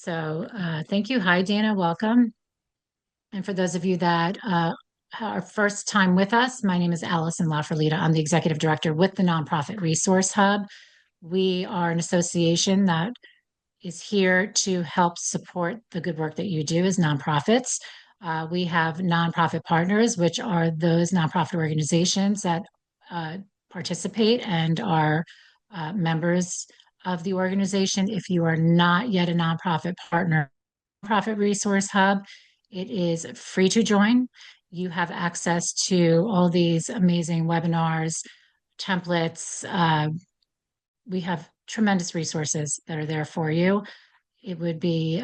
Thank you. Hi, Dana. Welcome. And for those of you that are first time with us, my name is Allison LaFerlita. I'm the executive director with the Nonprofit Resource Hub. We are an association that is here to help support the good work that you do as nonprofits. We have nonprofit partners, which are those nonprofit organizations that uh, participate and are members of the organization. If you are not yet a nonprofit partner, Nonprofit Resource Hub, it is free to join. You have access to all these amazing webinars, templates. We have tremendous resources that are there for you. It would be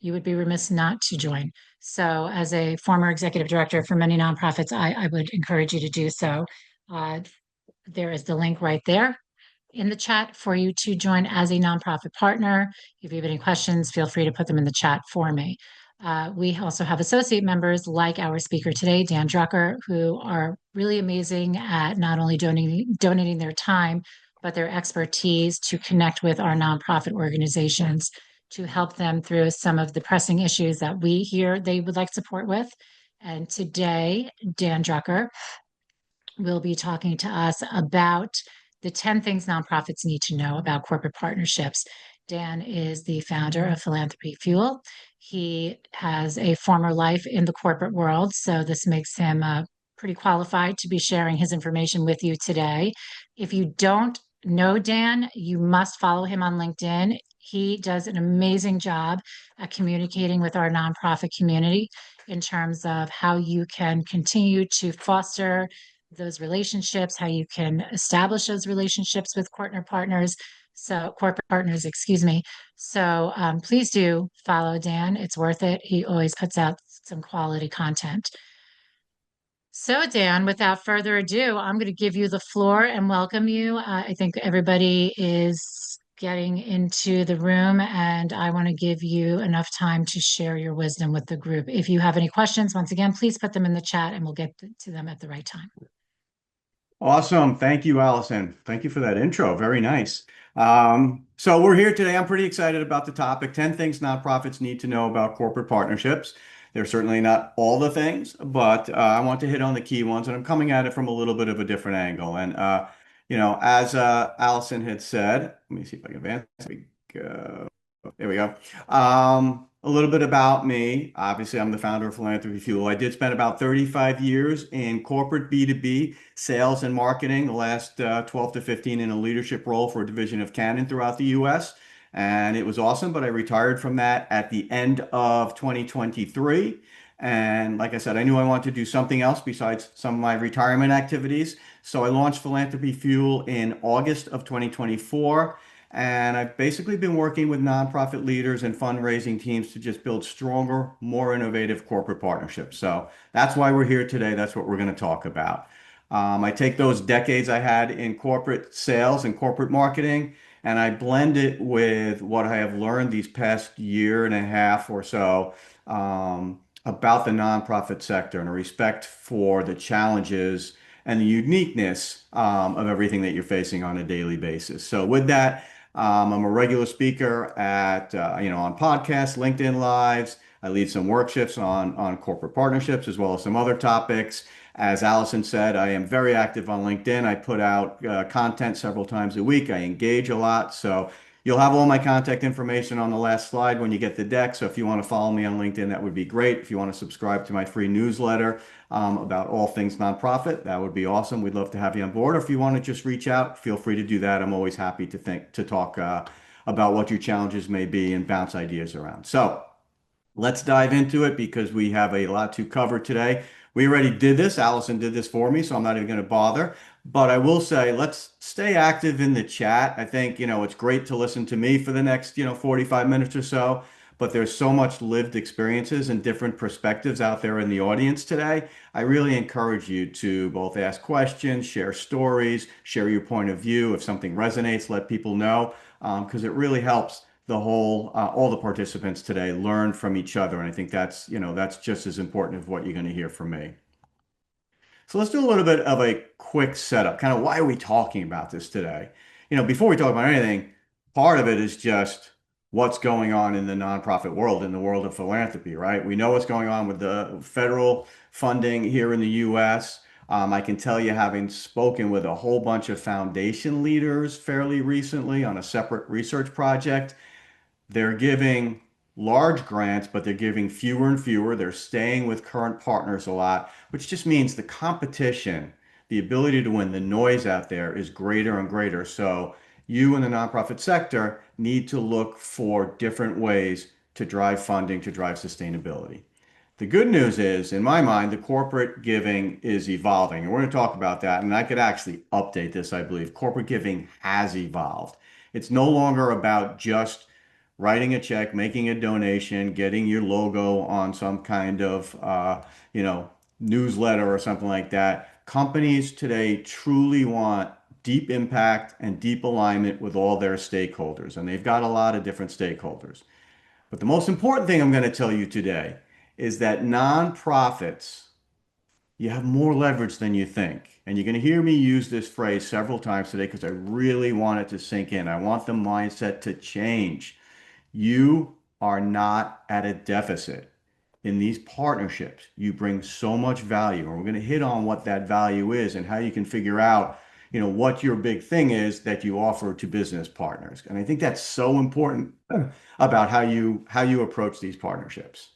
you would be remiss not to join. So, as a former executive director for many nonprofits, I would encourage you to do so. Uh, there is the link right there in the chat for you to join as a nonprofit partner. If you have any questions, feel free to put them in the chat for me. We also have associate members like our speaker today, Dan Drucker, who are really amazing at not only donating their time, but their expertise to connect with our nonprofit organizations to help them through some of the pressing issues that we hear they would like support with. And today, Dan Drucker will be talking to us about the 10 things nonprofits need to know about corporate partnerships. Dan is the founder of Philanthropy Fuel. He has a former life in the corporate world, so this makes him pretty qualified to be sharing his information with you today. If you don't know Dan, you must follow him on LinkedIn. He does an amazing job at communicating with our nonprofit community in terms of how you can continue to foster those relationships, how you can establish those relationships with corporate partners, excuse me. Please do follow Dan. It's worth it. He always puts out some quality content. So, Dan, without further ado, I'm going to give you the floor and welcome you. I think everybody is getting into the room, and I want to give you enough time to share your wisdom with the group. If you have any questions, once again, please put them in the chat and we'll get to them at the right time. Awesome. Thank you, Allison. Thank you for that intro. Very nice. So we're here today. I'm pretty excited about the topic, 10 things nonprofits need to know about corporate partnerships. They're certainly not all the things, but I want to hit on the key ones, and I'm coming at it from a little bit of a different angle. And, as Allison had said, let me see if I can advance. There we go. There we go. A little bit about me. Obviously, I'm the founder of Philanthropy Fuel. I did spend about 35 years in corporate B2B sales and marketing, the last 12 to 15 in a leadership role for a division of Canon throughout the US. And it was awesome, but I retired from that at the end of 2023. And like I said, I knew I wanted to do something else besides some of my retirement activities. So I launched Philanthropy Fuel in August of 2024. And I've basically been working with nonprofit leaders and fundraising teams to just build stronger, more innovative corporate partnerships. So that's why we're here today. That's what we're going to talk about. I take those decades I had in corporate sales and corporate marketing, and I blend it with what I have learned these past year and a half or so about the nonprofit sector and a respect for the challenges and the uniqueness of everything that you're facing on a daily basis. So with that, I'm a regular speaker at, on podcasts, LinkedIn Lives. I lead some workshops on corporate partnerships as well as some other topics. As Allison said, I am very active on LinkedIn. I put out content several times a week. I engage a lot. So you'll have all my contact information on the last slide when you get the deck. So if you want to follow me on LinkedIn, that would be great. If you want to subscribe to my free newsletter about all things nonprofit, that would be awesome. We'd love to have you on board. Or if you want to just reach out, feel free to do that. I'm always happy to talk about what your challenges may be and bounce ideas around. So let's dive into it because we have a lot to cover today. We already did this. Allison did this for me, so I'm not even going to bother. But I will say, let's stay active in the chat. I think, it's great to listen to me for the next, 45 minutes or so, but there's so much lived experiences and different perspectives out there in the audience today. I really encourage you to both ask questions, share stories, share your point of view. If something resonates, let people know, because it really helps all the participants today learn from each other. And I think that's just as important as what you're going to hear from me. So let's do a little bit of a quick setup. Kind of why are we talking about this today? Before we talk about anything, part of it is just what's going on in the nonprofit world, in the world of philanthropy, right? We know what's going on with the federal funding here in the US. I can tell you, having spoken with a whole bunch of foundation leaders fairly recently on a separate research project, they're giving large grants, but they're giving fewer and fewer. They're staying with current partners a lot, which just means the competition, the ability to win, the noise out there is greater and greater. So you in the nonprofit sector need to look for different ways to drive funding, to drive sustainability. The good news is, in my mind, the corporate giving is evolving. And we're going to talk about that. And I could actually update this, I believe. Corporate giving has evolved. It's no longer about just writing a check, making a donation, getting your logo on some kind of you know, newsletter or something like that. Companies today truly want deep impact and deep alignment with all their stakeholders, and they've got a lot of different stakeholders. But the most important thing I'm going to tell you today is that nonprofits, you have more leverage than you think. And you're going to hear me use this phrase several times today because I really want it to sink in. I want the mindset to change. You are not at a deficit in these partnerships. You bring so much value, and we're going to hit on what that value is and how you can figure out, what your big thing is that you offer to business partners. And I think that's so important about how you approach these partnerships.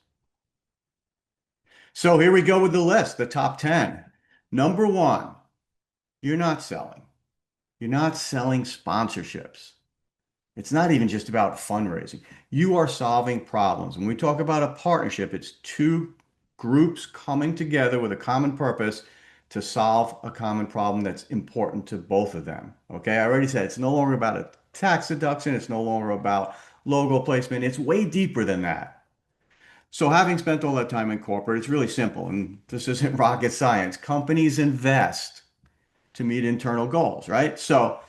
So here we go with the list, the top 10. Number one, you're not selling. You're not selling sponsorships. It's not even just about fundraising. You are solving problems. When we talk about a partnership, it's two groups coming together with a common purpose to solve a common problem that's important to both of them. Okay, I already said it's no longer about a tax deduction, it's no longer about logo placement, it's way deeper than that. So, having spent all that time in corporate, it's really simple, and this isn't rocket science. Companies invest to meet internal goals, right? So,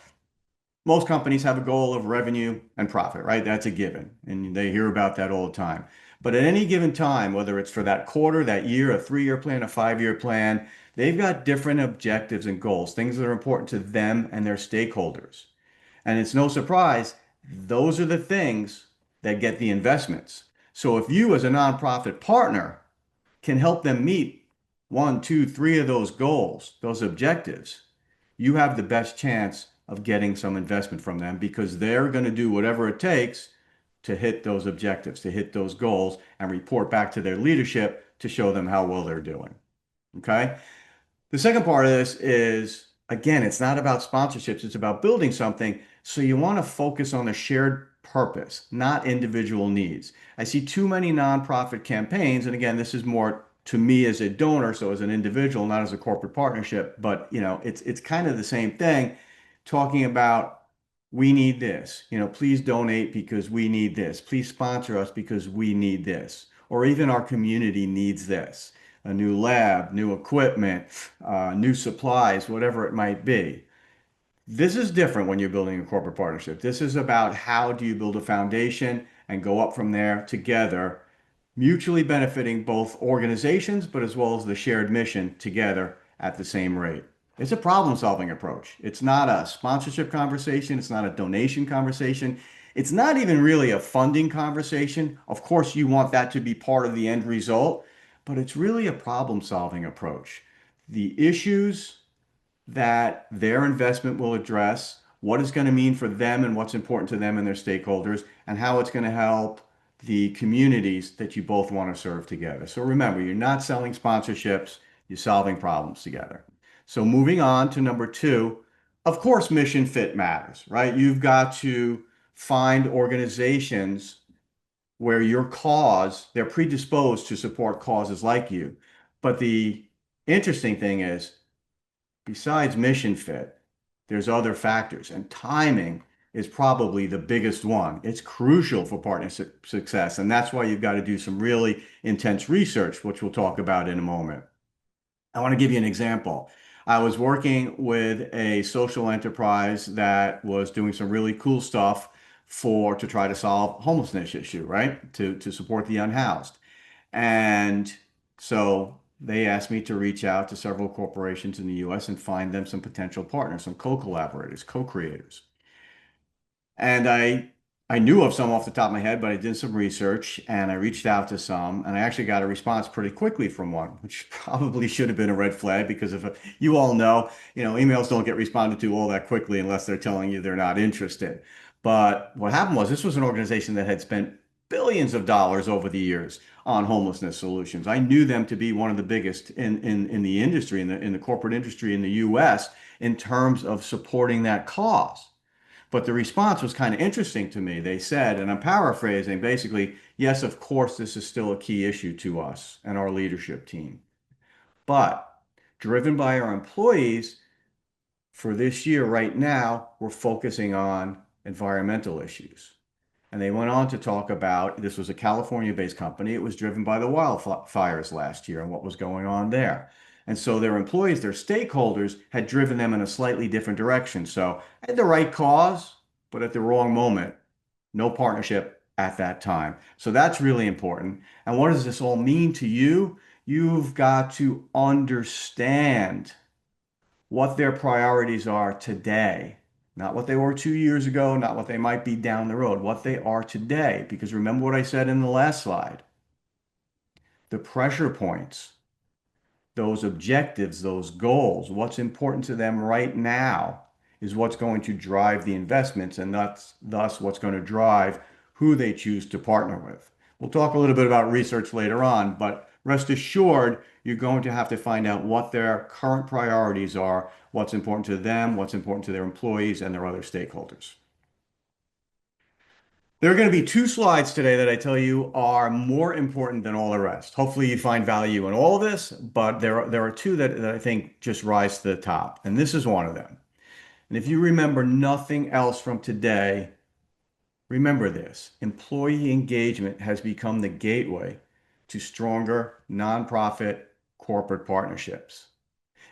most companies have a goal of revenue and profit, right? That's a given. And they hear about that all the time. But at any given time, whether it's for that quarter, that year, a 3-year plan, a 5-year plan, they've got different objectives and goals, things that are important to them and their stakeholders. And it's no surprise, those are the things that get the investments. So if you, as a nonprofit partner, can help them meet one, two, three of those goals, those objectives, you have the best chance of getting some investment from them because they're going to do whatever it takes to hit those objectives, to hit those goals, and report back to their leadership to show them how well they're doing. Okay. The second part of this is, again, it's not about sponsorships, it's about building something. So you want to focus on the shared purpose, not individual needs. I see too many nonprofit campaigns, and again, this is more to me as a donor, so as an individual, not as a corporate partnership, but it's kind of the same thing, talking about we need this, please donate because we need this, please sponsor us because we need this, or even our community needs this, a new lab, new equipment, new supplies, whatever it might be. This is different when you're building a corporate partnership. This is about how do you build a foundation and go up from there together, mutually benefiting both organizations, but as well as the shared mission together at the same rate. It's a problem-solving approach. It's not a sponsorship conversation. It's not a donation conversation. It's not even really a funding conversation. Of course, you want that to be part of the end result, but it's really a problem-solving approach. The issues that their investment will address, what it's going to mean for them and what's important to them and their stakeholders, and how it's going to help the communities that you both want to serve together. So remember, you're not selling sponsorships, you're solving problems together. So moving on to number two, of course, mission fit matters, right? You've got to find organizations where your cause, they're predisposed to support causes like you. But the interesting thing is, besides mission fit, there's other factors, and timing is probably the biggest one. It's crucial for partnership success, and that's why you've got to do some really intense research, which we'll talk about in a moment. I want to give you an example. I was working with a social enterprise that was doing some really cool stuff to try to solve homelessness issue, right? To support the unhoused. And so they asked me to reach out to several corporations in the US and find them some potential partners, some co-collaborators, co-creators. And I I knew of some off the top of my head, but I did some research and I reached out to some, and I actually got a response pretty quickly from one, which probably should have been a red flag because if you all know, emails don't get responded to all that quickly unless they're telling you they're not interested. But what happened was this was an organization that had spent billions of dollars over the years on homelessness solutions. I knew them to be one of the biggest in the industry, in the corporate industry in the US in terms of supporting that cause. But the response was kind of interesting to me. They said, and I'm paraphrasing, basically, yes, of course, this is still a key issue to us and our leadership team. But driven by our employees, for this year right now, we're focusing on environmental issues. And they went on to talk about this was a California-based company. It was driven by the wildfires last year and what was going on there. And so their employees, their stakeholders, had driven them in a slightly different direction. So had the right cause, but at the wrong moment. No partnership at that time. So that's really important. And what does this all mean to you? You've got to understand what their priorities are today, not what they were 2 years ago, not what they might be down the road, what they are today. Because remember what I said in the last slide, the pressure points, those objectives, those goals, what's important to them right now is what's going to drive the investments, and that's thus what's going to drive who they choose to partner with. We'll talk a little bit about research later on, but rest assured, you're going to have to find out what their current priorities are, what's important to them, what's important to their employees and their other stakeholders. There are going to be two slides today that I tell you are more important than all the rest. Hopefully, you find value in all of this, but there are two that I think just rise to the top, and this is one of them. And if you remember nothing else from today, remember this: employee engagement has become the gateway to stronger nonprofit corporate partnerships.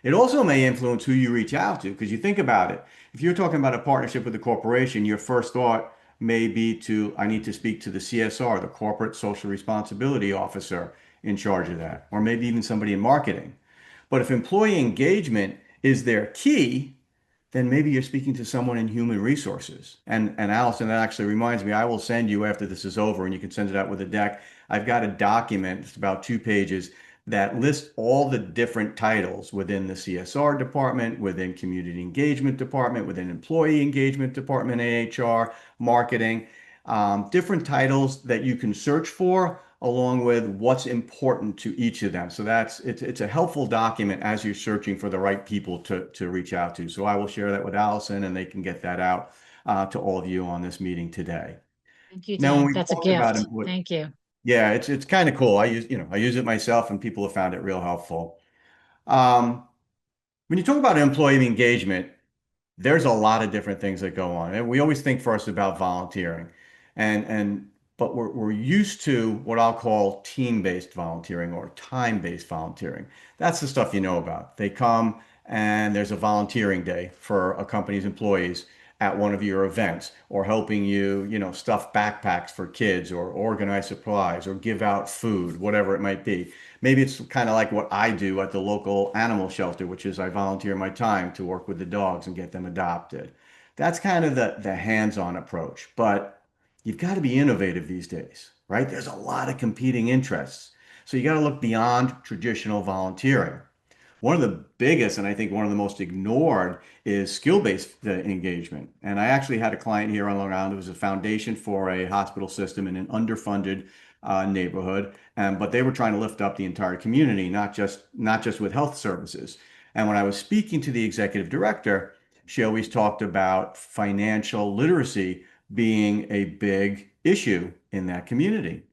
It also may influence who you reach out to because you think about it. If you're talking about a partnership with a corporation, your first thought may be I need to speak to the CSR, the Corporate Social Responsibility Officer in charge of that, or maybe even somebody in marketing. But if employee engagement is their key, then maybe you're speaking to someone in human resources. And Allison, that actually reminds me, I will send you after this is over, and you can send it out with a deck. I've got a document, it's about 2 pages, that lists all the different titles within the CSR department, within community engagement department, within employee engagement department, AHR, marketing, different titles that you can search for along with what's important to each of them. So it's a helpful document as you're searching for the right people to reach out to. So I will share that with Allison and they can get that out to all of you on this meeting today. Thank you, Now, when Dan. we That's a talk about gift. employee, Thank you. yeah, it's kind of cool. I use it myself and people have found it real helpful. Um, when you talk about employee engagement, there's a lot of different things that go on. And we always think first about volunteering. And but we're used to what I'll call team-based volunteering or time-based volunteering. That's the stuff you know about. They come and there's a volunteering day for a company's employees at one of your events or helping you, stuff backpacks for kids or organize supplies or give out food, whatever it might be. Maybe it's kind of like what I do at the local animal shelter, which is I volunteer my time to work with the dogs and get them adopted. That's kind of the hands-on approach. But you've got to be innovative these days, right? There's a lot of competing interests. So you got to look beyond traditional volunteering. One of the biggest, and I think one of the most ignored, is skill-based engagement. And I actually had a client here on Long Island. It was a foundation for a hospital system in an underfunded neighborhood, but they were trying to lift up the entire community, not just with health services. And when I was speaking to the executive director, she always talked about financial literacy being a big issue in that community.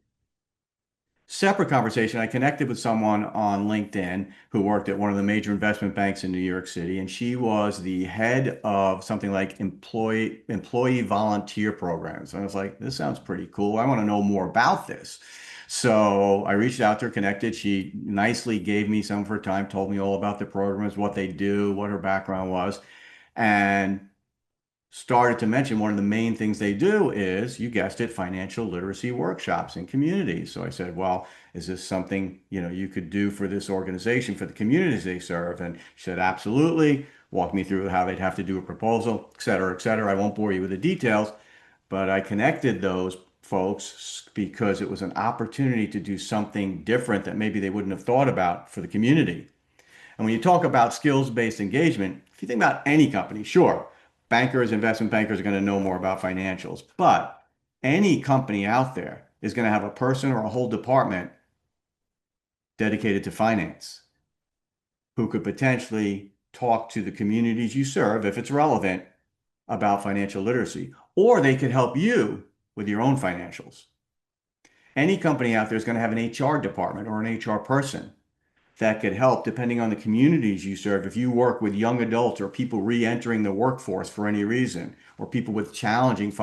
Separate conversation, I connected with someone on LinkedIn who worked at one of the major investment banks in New York City, and she was the head of something like employee volunteer programs. And I was like, this sounds pretty cool. I want to know more about this. So I reached out to her, connected. She nicely gave me some of her time, told me all about the programs, what they do, what her background was. And started to mention one of the main things they do is, you guessed it, financial literacy workshops in communities. So I said, well, is this something, you could do for this organization, for the communities they serve? And she said, absolutely. Walk me through how they'd have to do a proposal, et cetera, et cetera. I won't bore you with the details, but I connected those folks because it was an opportunity to do something different that maybe they wouldn't have thought about for the community. And when you talk about skills-based engagement, if you think about any company, sure, bankers, investment bankers are going to know more about financials, but any company out there is going to have a person or a whole department dedicated to finance who could potentially talk to the communities you serve, if it's relevant, about financial literacy, or they could help you with your own financials. Any company out there is going to have an HR department or an HR person that could help depending on the communities you serve. If you work with young adults or people re-entering the workforce for any reason, or people with challenges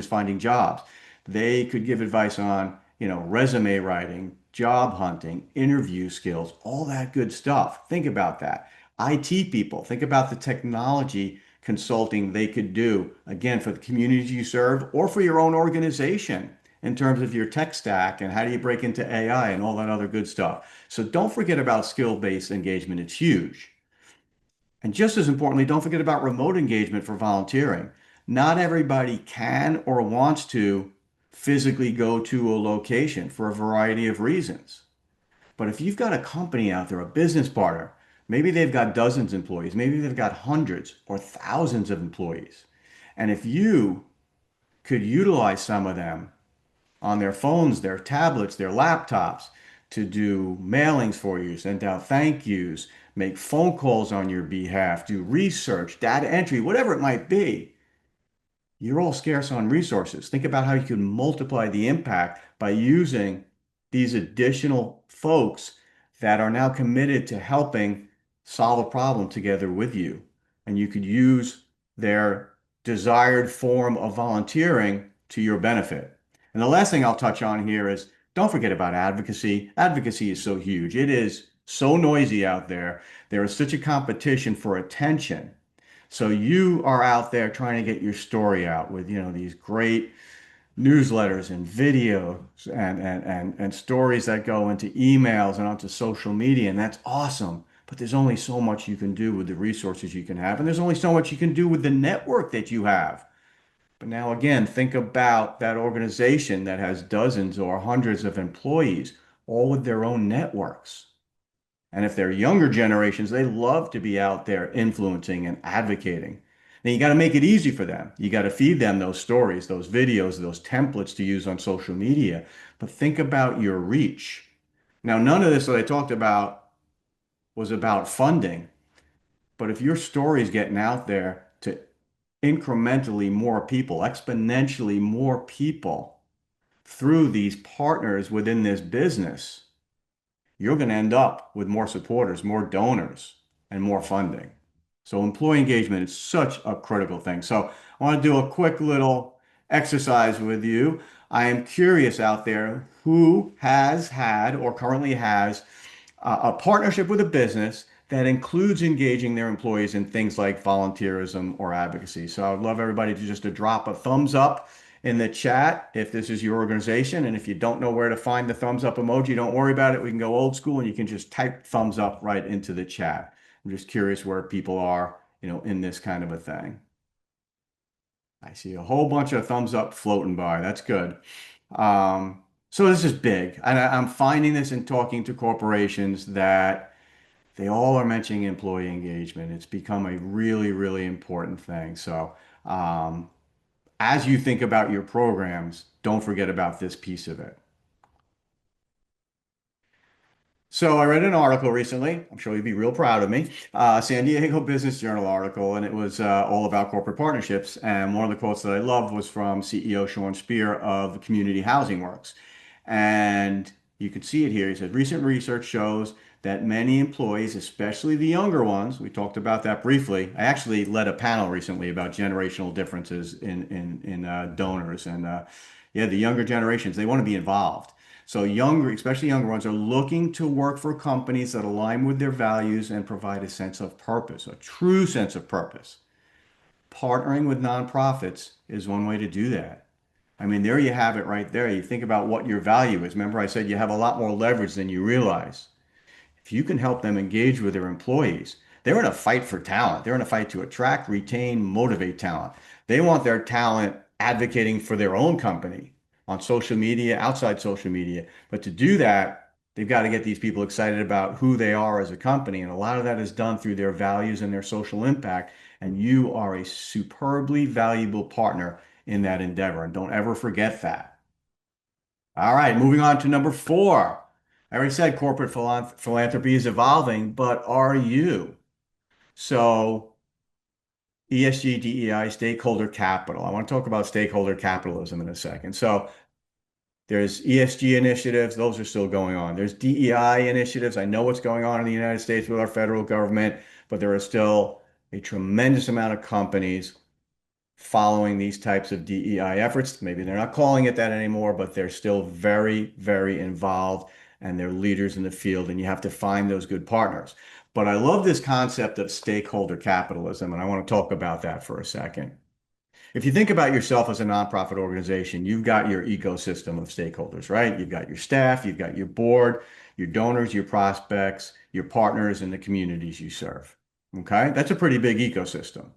finding jobs, they could give advice on, resume writing, job hunting, interview skills, all that good stuff. Think about that. IT people, think about the technology consulting they could do, again, for the communities you serve or for your own organization in terms of your tech stack and how do you break into AI and all that other good stuff. So don't forget about skill-based engagement. It's huge. And just as importantly, don't forget about remote engagement for volunteering. Not everybody can or wants to physically go to a location for a variety of reasons. But if you've got a company out there, a business partner, maybe they've got dozens of employees, maybe they've got hundreds or thousands of employees. And if you could utilize some of them on their phones, their tablets, their laptops to do mailings for you, send out thank yous, make phone calls on your behalf, do research, data entry, whatever it might be. You're all scarce on resources. Think about how you can multiply the impact by using these additional folks that are now committed to helping solve a problem together with you. And you could use their desired form of volunteering to your benefit. And the last thing I'll touch on here is don't forget about advocacy. Advocacy is so huge. It is so noisy out there. There is such a competition for attention. So you are out there trying to get your story out with, these great newsletters and videos and stories that go into emails and onto social media, and that's awesome. But there's only so much you can do with the resources you can have, and there's only so much you can do with the network that you have. But now again, think about that organization that has dozens or hundreds of employees, all with their own networks. And if they're younger generations, they love to be out there influencing and advocating. Now you got to make it easy for them. You got to feed them those stories, those videos, those templates to use on social media. But think about your reach. Now, none of this that I talked about was about funding, but if your story is getting out there to incrementally more people, exponentially more people through these partners within this business, you're going to end up with more supporters, more donors, and more funding. So employee engagement is such a critical thing. So I want to do a quick little exercise with you. I am curious out there who has had or currently has a partnership with a business that includes engaging their employees in things like volunteerism or advocacy. So I'd love everybody to just to drop a thumbs up in the chat if this is your organization. And if you don't know where to find the thumbs up emoji, don't worry about it. We can go old school and you can just type thumbs up right into the chat. I'm just curious where people are, in this kind of a thing. I see a whole bunch of thumbs up floating by. That's good. So this is big. And I'm finding this in talking to corporations that they all are mentioning employee engagement. It's become a really, really important thing. So as you think about your programs, don't forget about this piece of it. So I read an article recently. I'm sure you'd be real proud of me. San Diego Business Journal article, and it was all about corporate partnerships. And one of the quotes that I loved was from CEO Sean Spear of Community Housing Works. And you could see it here. He said, recent research shows that many employees, especially the younger ones, we talked about that briefly. I actually led a panel recently about generational differences in donors. And yeah, the younger generations, they want to be involved. So younger, especially younger ones, are looking to work for companies that align with their values and provide a sense of purpose, a true sense of purpose. Partnering with nonprofits is one way to do that. I mean, there you have it right there. You think about what your value is. Remember, I said you have a lot more leverage than you realize. If you can help them engage with their employees, they're in a fight for talent. They're in a fight to attract, retain, motivate talent. They want their talent advocating for their own company on social media, outside social media. But to do that, they've got to get these people excited about who they are as a company. And a lot of that is done through their values and their social impact. And you are a superbly valuable partner in that endeavor. And don't ever forget that. All right, moving on to number four. I already said corporate philanthropy is evolving, but are you? So ESG, DEI, stakeholder capital. I want to talk about stakeholder capitalism in a second. So there's ESG initiatives, those are still going on. There's DEI initiatives. I know what's going on in the United States with our federal government, but there are still a tremendous amount of companies following these types of DEI efforts. Maybe they're not calling it that anymore, but they're still very, very involved and they're leaders in the field, and you have to find those good partners. But I love this concept of stakeholder capitalism, and I want to talk about that for a second. If you think about yourself as a nonprofit organization, you've got your ecosystem of stakeholders, right? You've got your staff, you've got your board, your donors, your prospects, your partners, and the communities you serve. Okay? That's a pretty big ecosystem.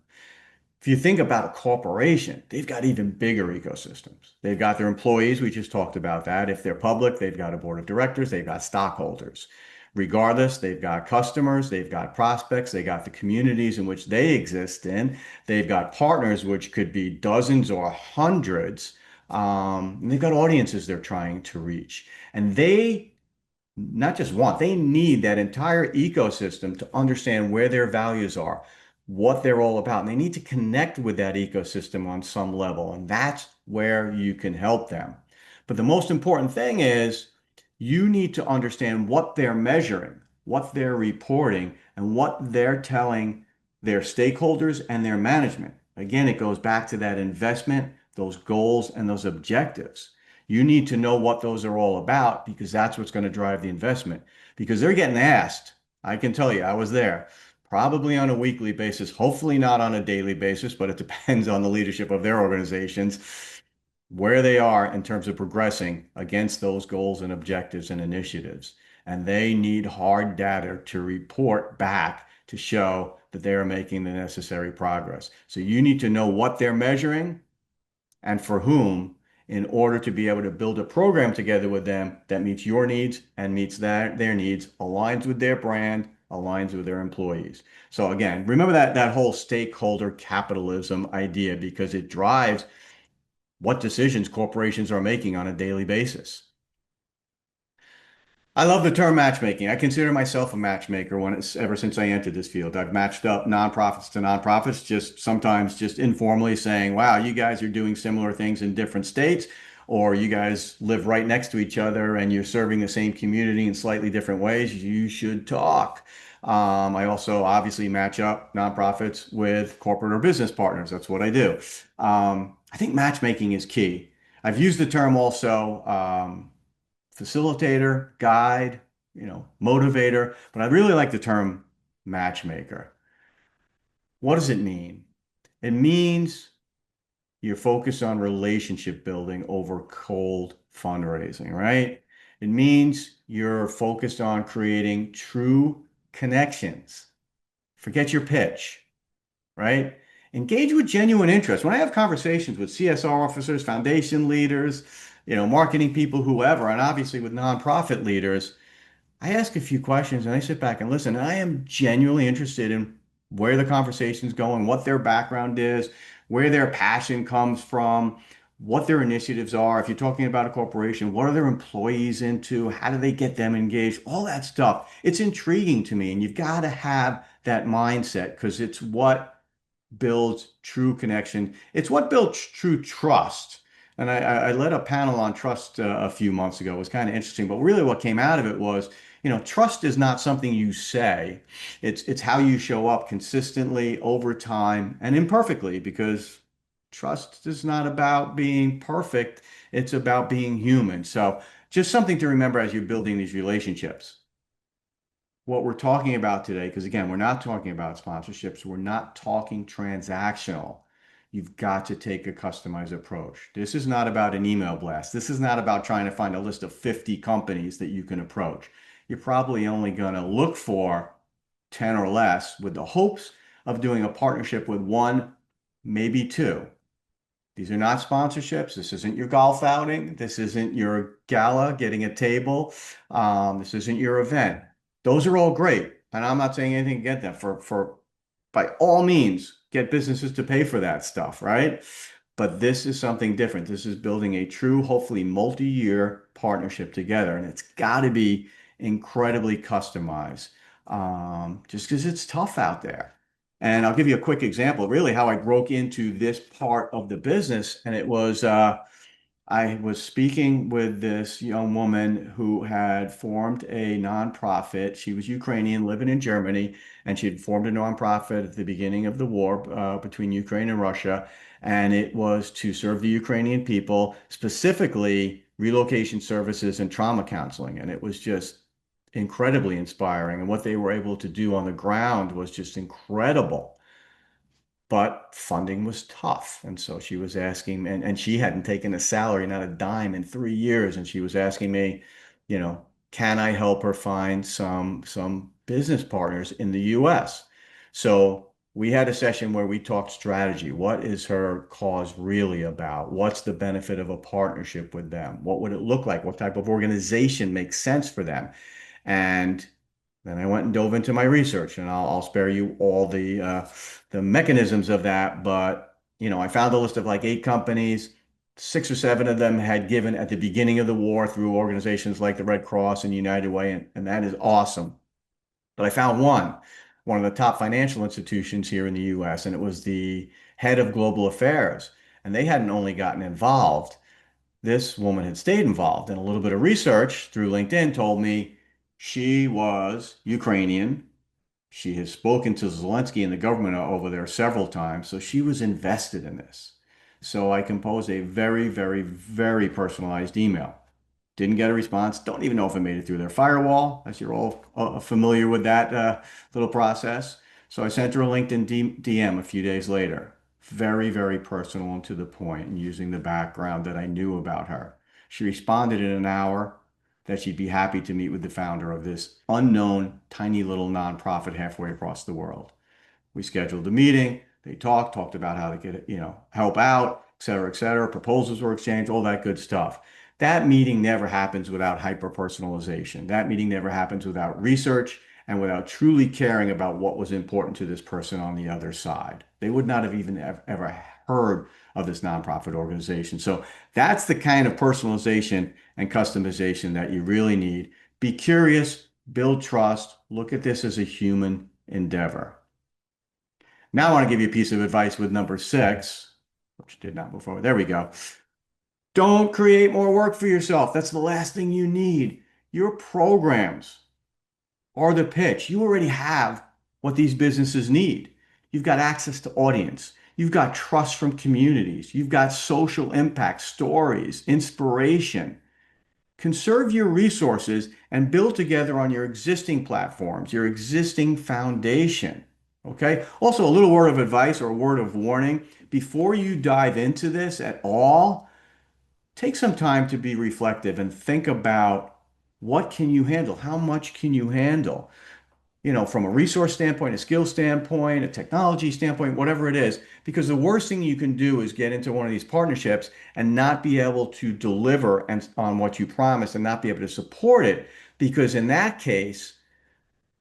If you think about a corporation, they've got even bigger ecosystems. They've got their employees. We just talked about that. If they're public, they've got a board of directors, they've got stockholders. Regardless, they've got customers, they've got prospects, they got the communities in which they exist in. They've got partners, which could be dozens or hundreds. And they've got audiences they're trying to reach. And they not just want, they need that entire ecosystem to understand where their values are, what they're all about. And they need to connect with that ecosystem on some level. And that's where you can help them. But the most important thing is you need to understand what they're measuring, what they're reporting, and what they're telling their stakeholders and their management. Again, it goes back to that investment, those goals, and those objectives. You need to know what those are all about because that's what's going to drive the investment. Because they're getting asked, I can tell you, I was there, probably on a weekly basis, hopefully not on a daily basis, but it depends on the leadership of their organizations, where they are in terms of progressing against those goals and objectives and initiatives. And they need hard data to report back to show that they are making the necessary progress. So you need to know what they're measuring and for whom in order to be able to build a program together with them that meets your needs and meets their needs, aligns with their brand, aligns with their employees. So again, remember that whole stakeholder capitalism idea because it drives what decisions corporations are making on a daily basis. I love the term matchmaking. I consider myself a matchmaker ever since I entered this field. I've matched up nonprofits to nonprofits, just sometimes just informally saying, wow, you guys are doing similar things in different states, or you guys live right next to each other and you're serving the same community in slightly different ways. You should talk. I also obviously match up nonprofits with corporate or business partners. That's what I do. I think matchmaking is key. I've used the term also. Facilitator, guide, motivator, but I really like the term matchmaker. What does it mean? It means you're focused on relationship building over cold fundraising, right? It means you're focused on creating true connections. Forget your pitch, right? Engage with genuine interest. When I have conversations with CSR officers, foundation leaders, marketing people, whoever, and obviously with nonprofit leaders, I ask a few questions and I sit back and listen. And I am genuinely interested in where the conversation's going, what their background is, where their passion comes from, what their initiatives are. If you're talking about a corporation, what are their employees into? How do they get them engaged? All that stuff. It's intriguing to me. And you've got to have that mindset because it's what builds true connection. It's what builds true trust. And I led a panel on trust a few months ago. It was kind of interesting, but really what came out of it was, trust is not something you say. It's how you show up consistently over time and imperfectly because trust is not about being perfect. It's about being human. So just something to remember as you're building these relationships what we're talking about today, because again, we're not talking about sponsorships, we're not talking transactional. You've got to take a customized approach. This is not about an email blast. This is not about trying to find a list of 50 companies that you can approach. You're probably only going to look for 10 or less with the hopes of doing a partnership with one, maybe two. These are not sponsorships. This isn't your golf outing. This isn't your gala getting a table. This isn't your event. Those are all great. And I'm not saying anything against them. By all means, get businesses to pay for that stuff, right? But this is something different. This is building a true, hopefully multi-year partnership together. And it's got to be incredibly customized, just because it's tough out there. And I'll give you a quick example, really how I broke into this part of the business. And it was I was speaking with this young woman who had formed a nonprofit. She was Ukrainian, living in Germany, and she had formed a nonprofit at the beginning of the war between Ukraine and Russia. And it was to serve the Ukrainian people, specifically relocation services and trauma counseling. And it was just incredibly inspiring. And what they were able to do on the ground was just incredible, but funding was tough. And so she was asking, and she hadn't taken a salary, not a dime in 3 years. And she was asking me, you know, can I help her find some business partners in the US? So we had a session where we talked strategy. What is her cause really about? What's the benefit of a partnership with them? What would it look like? What type of organization makes sense for them? And then I went and dove into my research, and I'll spare you all the mechanisms of that. But I found a list of like 8 companies. 6 or 7 of them had given at the beginning of the war through organizations like the Red Cross and United Way, and that is awesome. But I found one of the top financial institutions here in the U.S., and it was the head of global affairs, and they hadn't only gotten involved. This woman had stayed involved, and a little bit of research through LinkedIn told me she was Ukrainian. She has spoken to Zelensky and the government over there several times, so she was invested in this. So I composed a very, very, very personalized email. Didn't get a response. Don't even know if it made it through their firewall, as you're all familiar with that little process. So I sent her a LinkedIn DM a few days later. Very, very personal and to the point, and using the background that I knew about her. She responded in an hour that she'd be happy to meet with the founder of this unknown, tiny little nonprofit halfway across the world. We scheduled a meeting. They talked about how to get it, help out, et cetera, et cetera. Proposals were exchanged, all that good stuff. That meeting never happens without hyper personalization. That meeting never happens without research and without truly caring about what was important to this person on the other side. They would not have even ever heard of this nonprofit organization. So that's the kind of personalization and customization that you really need. Be curious, build trust, look at this as a human endeavor. Now I want to give you a piece of advice with number 6, which did not move forward. There we go. Don't create more work for yourself. That's the last thing you need. Your programs are the pitch. You already have what these businesses need. You've got access to audience. You've got trust from communities. You've got social impact, stories, inspiration. Conserve your resources and build together on your existing platforms, your existing foundation. Okay. Also, a little word of advice or a word of warning. Before you dive into this at all, take some time to be reflective and think about what can you handle? How much can you handle? From a resource standpoint, a skill standpoint, a technology standpoint, whatever it is, because the worst thing you can do is get into one of these partnerships and not be able to deliver on what you promised and not be able to support it. Because in that case,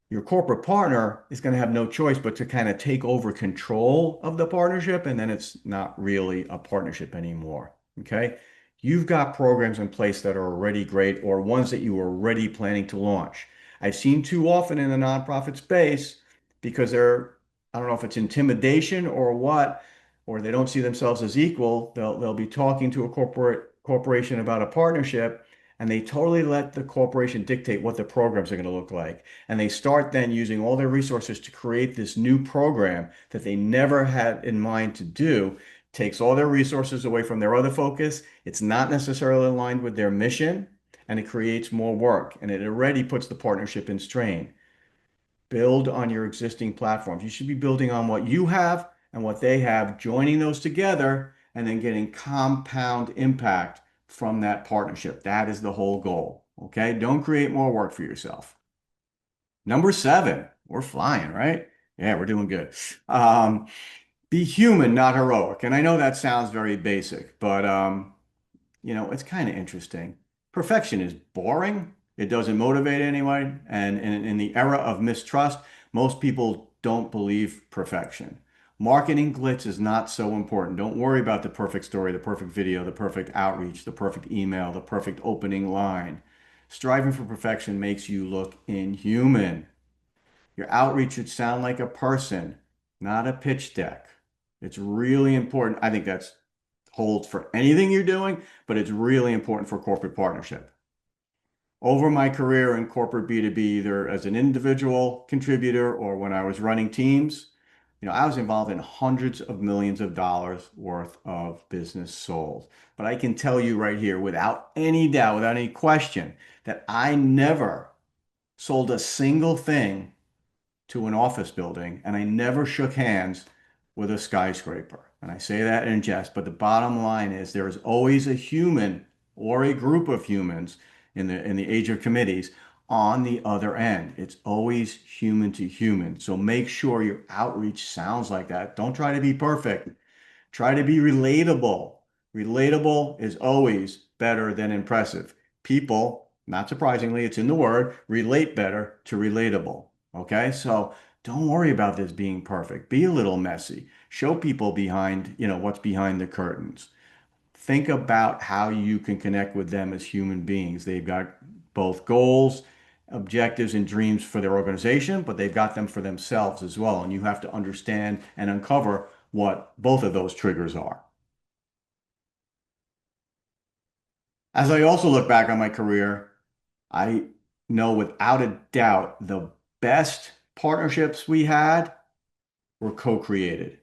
your corporate partner is going to have no choice but to kind of take over control of the partnership, and then it's not really a partnership anymore. Okay. You've got programs in place that are already great or ones that you are already planning to launch. I've seen too often in the nonprofit space because I don't know if it's intimidation or what, or they don't see themselves as equal. They'll be talking to a corporation about a partnership, and they totally let the corporation dictate what the programs are going to look like. And they start then using all their resources to create this new program that they never had in mind to do. Takes all their resources away from their other focus. It's not necessarily aligned with their mission, and it creates more work, and it already puts the partnership in strain. Build on your existing platforms. You should be building on what you have and what they have, joining those together, and then getting compound impact from that partnership. That is the whole goal. Okay. Don't create more work for yourself. Number 7, we're flying, right? Yeah, we're doing good. Be human, not heroic. And I know that sounds very basic, but it's kind of interesting. Perfection is boring. It doesn't motivate anyone. And in the era of mistrust, most people don't believe perfection. Marketing glitz is not so important. Don't worry about the perfect story, the perfect video, the perfect outreach, the perfect email, the perfect opening line. Striving for perfection makes you look inhuman. Your outreach should sound like a person, not a pitch deck. It's really important. I think that's holds for anything you're doing, but it's really important for corporate partnership. Over my career in corporate B2B, either as an individual contributor or when I was running teams, I was involved in hundreds of millions of dollars worth of business sold. But I can tell you right here, without any doubt, without any question, that I never sold a single thing to an office building, and I never shook hands with a skyscraper. And I say that in jest, but the bottom line is there is always a human or a group of humans in the age of committees on the other end. It's always human to human. So make sure your outreach sounds like that. Don't try to be perfect. Try to be relatable. Relatable is always better than impressive. People, not surprisingly, it's in the word, relate better to relatable. Okay, so don't worry about this being perfect. Be a little messy. Show people behind, what's behind the curtains. Think about how you can connect with them as human beings. They've got both goals, objectives, and dreams for their organization, but they've got them for themselves as well. And you have to understand and uncover what both of those triggers are. As I also look back on my career, I know without a doubt the best partnerships we had were co-created.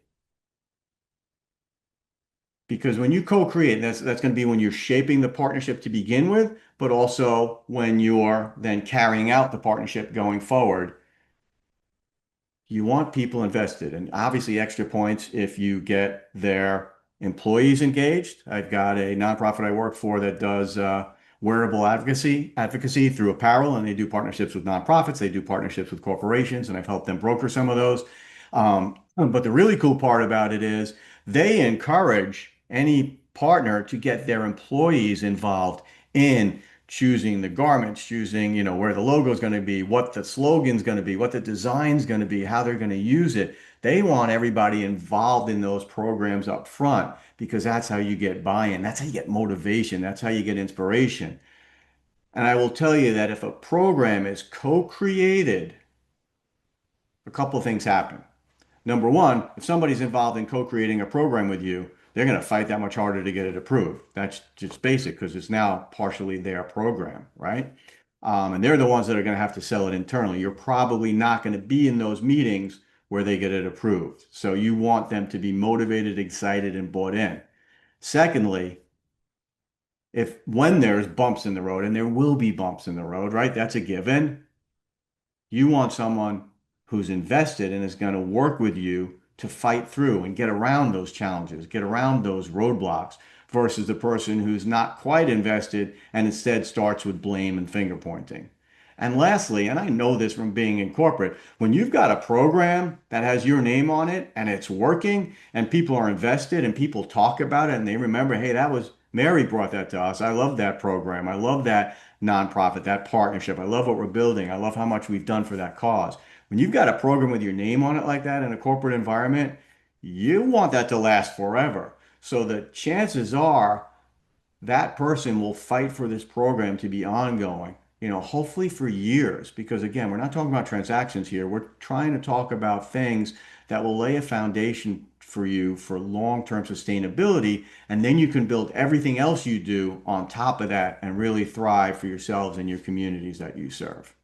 Because when you co-create, that's going to be when you're shaping the partnership to begin with, but also when you're then carrying out the partnership going forward. You want people invested, and obviously extra points if you get their employees engaged. I've got a nonprofit I work for that does wearable advocacy through apparel, and they do partnerships with nonprofits. They do partnerships with corporations, and I've helped them broker some of those. But the really cool part about it is they encourage any partner to get their employees involved in choosing the garments, choosing, where the logo is going to be, what the slogan's going to be, what the design's going to be, how they're going to use it. They want everybody involved in those programs up front because that's how you get buy-in. That's how you get motivation. That's how you get inspiration. And I will tell you that if a program is co-created, a couple of things happen. Number one, if somebody's involved in co-creating a program with you, they're going to fight that much harder to get it approved. That's just basic because it's now partially their program, right? And they're the ones that are going to have to sell it internally. You're probably not going to be in those meetings where they get it approved. So you want them to be motivated, excited, and bought in. Secondly, if when there's bumps in the road, and there will be bumps in the road, right? That's a given. You want someone who's invested and is going to work with you to fight through and get around those challenges, get around those roadblocks, versus the person who's not quite invested and instead starts with blame and finger pointing. And lastly, and I know this from being in corporate, when you've got a program that has your name on it and it's working and people are invested and people talk about it and they remember, hey, that was Mary brought that to us. I love that program. I love that nonprofit, that partnership. I love what we're building. I love how much we've done for that cause. When you've got a program with your name on it like that in a corporate environment, you want that to last forever. So the chances are that person will fight for this program to be ongoing, hopefully for years. Because again, we're not talking about transactions here. We're trying to talk about things that will lay a foundation for you for long-term sustainability. And then you can build everything else you do on top of that and really thrive for yourselves and your communities that you serve.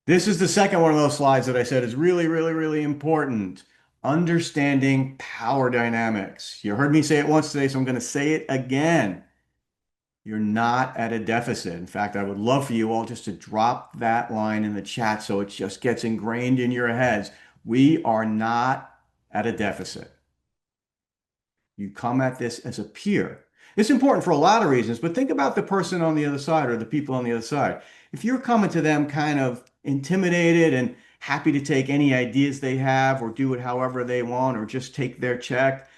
This is the second one of those slides that I said is really, really, really important. Understanding power dynamics. You heard me say it once today, so I'm going to say it again. You're not at a deficit. In fact, I would love for you all just to drop that line in the chat so it just gets ingrained in your heads. We are not at a deficit. You come at this as a peer. It's important for a lot of reasons, but think about the person on the other side or the people on the other side. If you're coming to them kind of intimidated and happy to take any ideas they have or do it however they want or just take their check.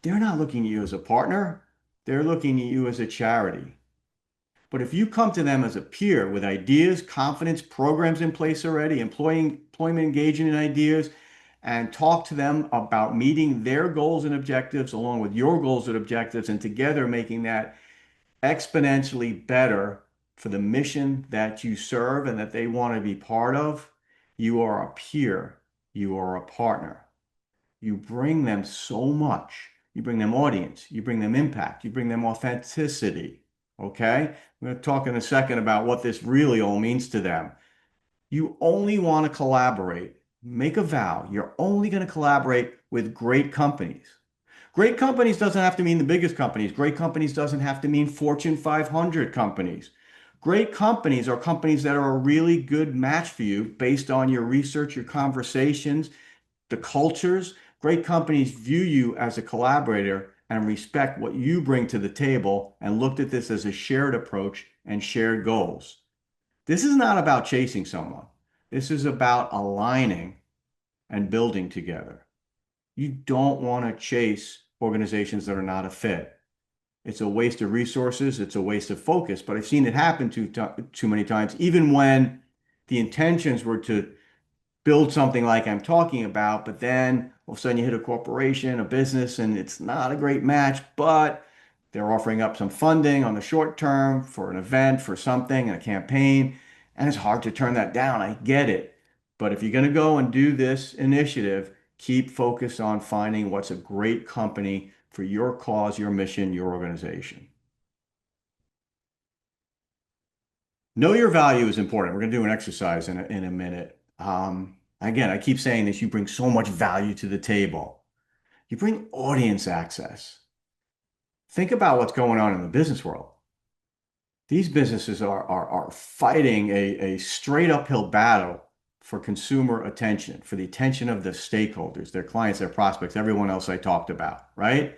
They're not looking at you as a partner. They're looking at you as a charity. But if you come to them as a peer with ideas, confidence, programs in place already, employment engagement ideas, and talk to them about meeting their goals and objectives along with your goals and objectives, and together making that exponentially better for the mission that you serve and that they want to be part of, you are a peer. You are a partner. You bring them so much. You bring them audience, you bring them impact, you bring them authenticity. Okay? I'm going to talk in a second about what this really all means to them. You only want to collaborate. Make a vow. You're only going to collaborate with great companies. Great companies doesn't have to mean the biggest companies. Great companies doesn't have to mean Fortune 500 companies. Great companies are companies that are a really good match for you based on your research, your conversations, the cultures. Great companies view you as a collaborator and respect what you bring to the table and looked at this as a shared approach and shared goals. This is not about chasing someone. This is about aligning and building together. You don't want to chase organizations that are not a fit. It's a waste of resources. It's a waste of focus. But I've seen it happen too many times, even when the intentions were to build something like I'm talking about, but then all of a sudden you hit a corporation, a business, and it's not a great match, but they're offering up some funding on the short term for an event, for something, a campaign, and it's hard to turn that down. I get it. But if you're going to go and do this initiative, keep focused on finding what's a great company for your cause, your mission, your organization. Know your value is important. We're going to do an exercise in a minute. Again, I keep saying this, you bring so much value to the table. You bring audience access. Think about what's going on in the business world. These businesses are fighting a straight uphill battle for consumer attention, for the attention of the stakeholders, their clients, their prospects, everyone else I talked about, right?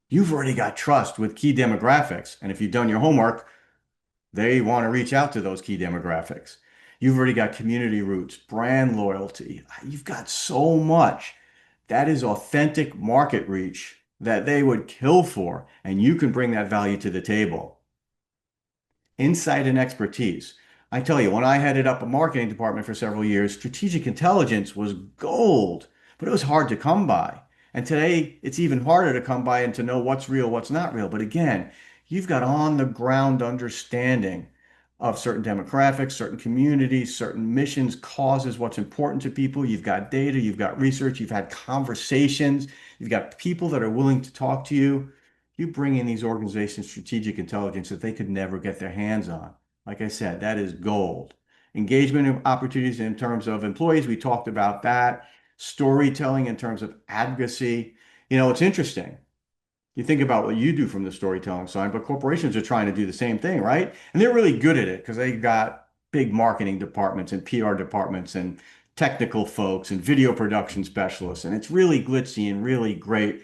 You've already got trust with key demographics. And if you've done your homework, they want to reach out to those key demographics. You've already got community roots, brand loyalty. You've got so much. That is authentic market reach that they would kill for, and you can bring that value to the table. Insight and expertise. I tell you, when I headed up a marketing department for several years, strategic intelligence was gold, but it was hard to come by. And today, it's even harder to come by and to know what's real, what's not real. But again, you've got on the ground understanding of certain demographics, certain communities, certain missions, causes, what's important to people. You've got data, you've got research, you've had conversations, you've got people that are willing to talk to you. You bring in these organizations strategic intelligence that they could never get their hands on. Like I said, that is gold. Engagement opportunities in terms of employees, we talked about that. Storytelling in terms of advocacy. You know, it's interesting. You think about what you do from the storytelling side, but corporations are trying to do the same thing, right? And they're really good at it because they've got big marketing departments and PR departments and technical folks and video production specialists. And it's really glitzy and really great.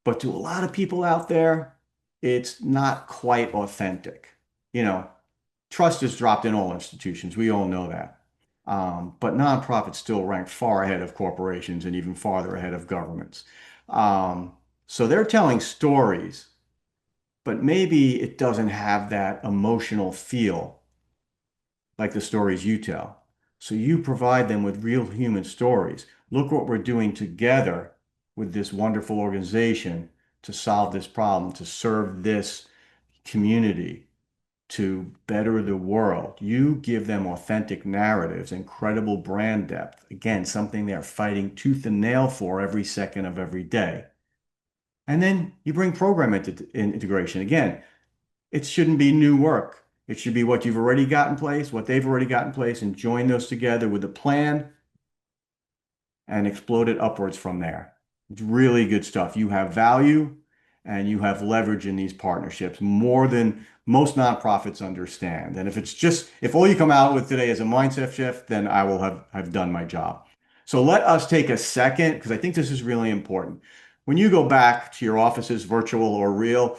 But to a lot of people out there, it's not quite authentic. You know, trust is dropped in all institutions. We all know that. But nonprofits still rank far ahead of corporations and even farther ahead of governments. So they're telling stories, but maybe it doesn't have that emotional feel like the stories you tell. So you provide them with real human stories. Look what we're doing together with this wonderful organization to solve this problem, to serve this community, to better the world. You give them authentic narratives, incredible brand depth. Again, something they're fighting tooth and nail for every second of every day. And then you bring program integration. Again, it shouldn't be new work. It should be what you've already got in place, what they've already got in place, and join those together with a plan and explode it upwards from there. It's really good stuff. You have value and you have leverage in these partnerships more than most nonprofits understand. And if all you come out with today is a mindset shift, then I will have done my job. So let us take a second, because I think this is really important. When you go back to your offices, virtual or real,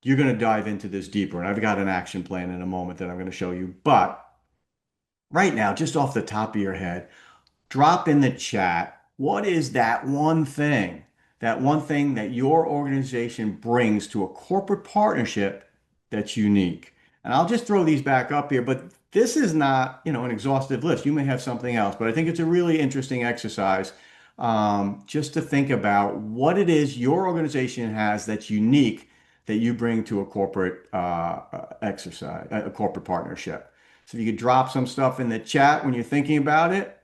you're going to dive into this deeper. And I've got an action plan in a moment that I'm going to show you. But right now, just off the top of your head, drop in the chat, what is that one thing that your organization brings to a corporate partnership that's unique? And I'll just throw these back up here, but this is not, an exhaustive list. You may have something else, but I think it's a really interesting exercise, just to think about what it is your organization has that's unique that you bring to a corporate exercise, a corporate partnership. So if you could drop some stuff in the chat when you're thinking about it.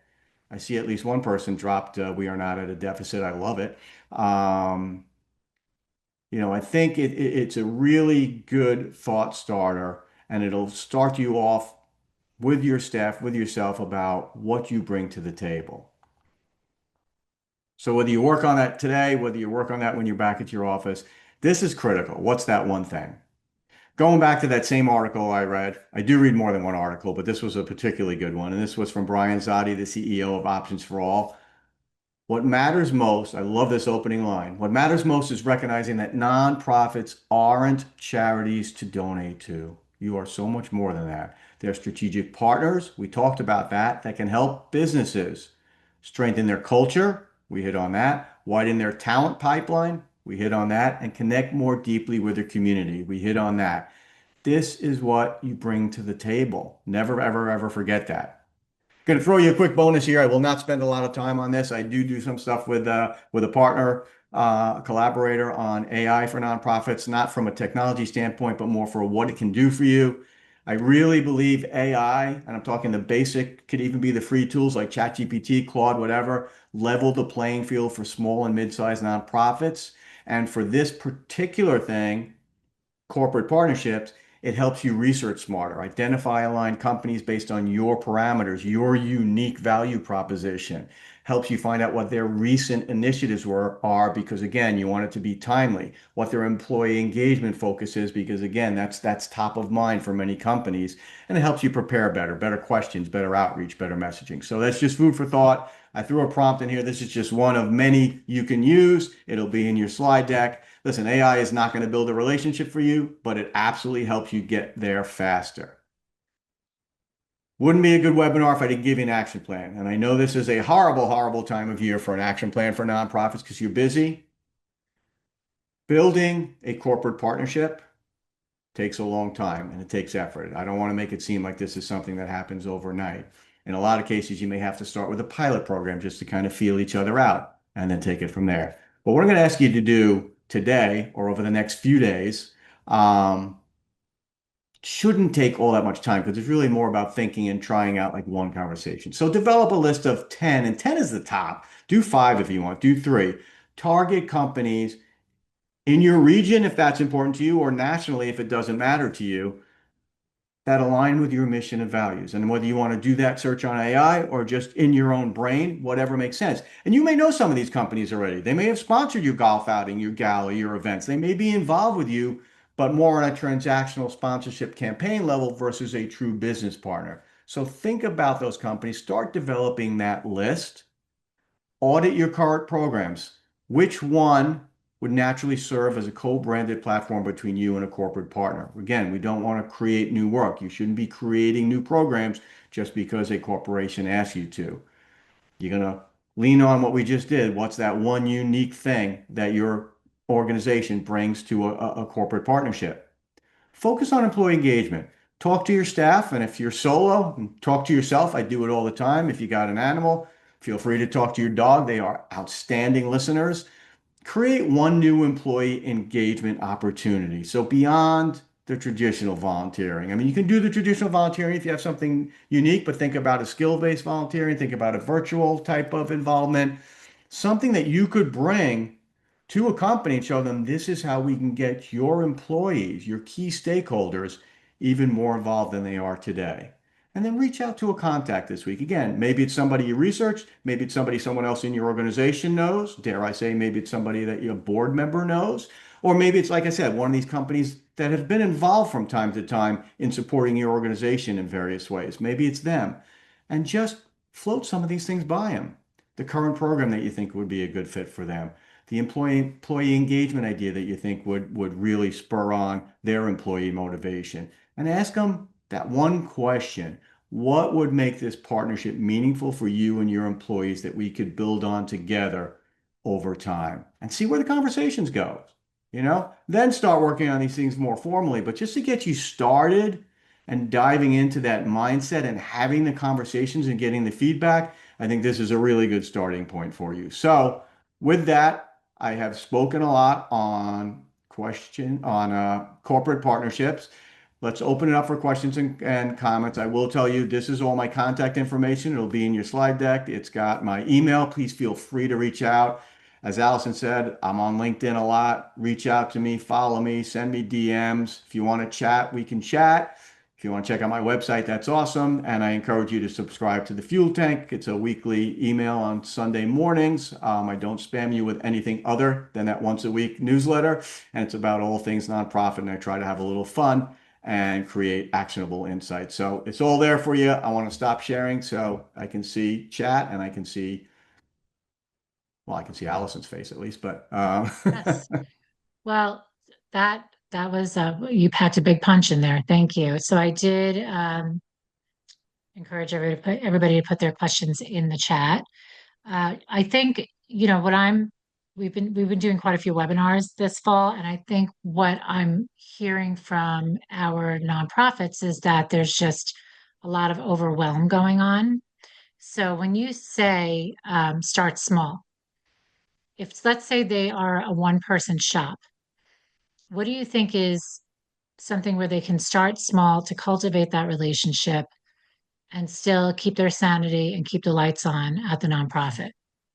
I see at least one person dropped, we are not at a deficit. I love it. Um, I think it's a really good thought starter, and it'll start you off with your staff, with yourself about what you bring to the table. So whether you work on that today, whether you work on that when you're back at your office, this is critical. What's that one thing? Going back to that same article I read, I do read more than one article, but this was a particularly good one. And this was from Brian Zadi, the CEO of Options for All. What matters most, I love this opening line. What matters most is recognizing that nonprofits aren't charities to donate to. You are so much more than that. They're strategic partners. We talked about that can help businesses strengthen their culture. We hit on that. Widen their talent pipeline. We hit on that. And connect more deeply with their community. We hit on that. This is what you bring to the table. Never, ever, ever forget that. Going to throw you a quick bonus here. I will not spend a lot of time on this. I do some stuff with a partner, a collaborator on AI for nonprofits, not from a technology standpoint, but more for what it can do for you. I really believe AI, and I'm talking the basic, could even be the free tools like ChatGPT, Claude, whatever, level the playing field for small and mid-sized nonprofits. And for this particular thing, corporate partnerships, it helps you research smarter, identify aligned companies based on your parameters, your unique value proposition, helps you find out what their recent initiatives are because again, you want it to be timely, what their employee engagement focus is because again, that's top of mind for many companies, and it helps you prepare better questions, better outreach, better messaging. So that's just food for thought. I threw a prompt in here. This is just one of many you can use. It'll be in your slide deck. Listen, AI is not going to build a relationship for you, but it absolutely helps you get there faster. Wouldn't be a good webinar if I didn't give you an action plan. And I know this is a horrible, horrible time of year for an action plan for nonprofits because you're busy. Building a corporate partnership takes a long time and it takes effort. I don't want to make it seem like this is something that happens overnight. In a lot of cases, you may have to start with a pilot program just to kind of feel each other out and then take it from there. But what I'm going to ask you to do today or over the next few days shouldn't take all that much time because it's really more about thinking and trying out like one conversation. So develop a list of 10, and 10 is the top. Do 5 if you want, do 3. Target companies in your region if that's important to you, or nationally if it doesn't matter to you, that align with your mission and values. And whether you want to do that search on AI or just in your own brain, whatever makes sense. And you may know some of these companies already. They may have sponsored your golf outing, your gala, your events. They may be involved with you, but more on a transactional sponsorship campaign level versus a true business partner. So think about those companies, start developing that list. Audit your current programs. Which one would naturally serve as a co-branded platform between you and a corporate partner? Again, we don't want to create new work. You shouldn't be creating new programs just because a corporation asks you to. You're going to lean on what we just did. What's that one unique thing that your organization brings to a corporate partnership? Focus on employee engagement. Talk to your staff, and if you're solo, talk to yourself. I do it all the time. If you got an animal, feel free to talk to your dog. They are outstanding listeners. Create one new employee engagement opportunity. So beyond the traditional volunteering. I mean, you can do the traditional volunteering if you have something unique, but think about a skill-based volunteering, think about a virtual type of involvement, something that you could bring to a company and show them this is how we can get your employees, your key stakeholders, even more involved than they are today. And then reach out to a contact this week. Again, maybe it's somebody you researched, maybe it's somebody someone else in your organization knows. Dare I say, maybe it's somebody that your board member knows. Or maybe it's, like I said, one of these companies that have been involved from time to time in supporting your organization in various ways. Maybe it's them. And just float some of these things by them. The current program that you think would be a good fit for them, the employee engagement idea that you think would really spur on their employee motivation, and ask them that one question. what would make this partnership meaningful for you and your employees that we could build on together over time and see where the conversations go, then start working on these things more formally. But just to get you started and diving into that mindset and having the conversations and getting the feedback, I think this is a really good starting point for you. So with that, I have spoken a lot on corporate partnerships. Let's open it up for questions and comments. I will tell you, this is all my contact information. It'll be in your slide deck. It's got my email. Please feel free to reach out. As Allison said, I'm on LinkedIn a lot. Reach out to me, follow me, send me DMs. If you want to chat, we can chat. If you want to check out my website, that's awesome. And I encourage you to subscribe to the Fuel Tank. It's a weekly email on Sunday mornings. I don't spam you with anything other than that once a week newsletter. And it's about all things nonprofit. And I try to have a little fun and create actionable insights. So it's all there for you. I want to stop sharing so I can see chat and I can see Allison's face at least, but Yes. Well, that was you packed a big punch in there. Thank you. So I did encourage everybody to put their questions in the chat. I think, what we've been doing quite a few webinars this fall, and I think what I'm hearing from our nonprofits is that there's just a lot of overwhelm going on. So when you say start small, if let's say they are a one person shop, what do you think is something where they can start small to cultivate that relationship and still keep their sanity and keep the lights on at the nonprofit?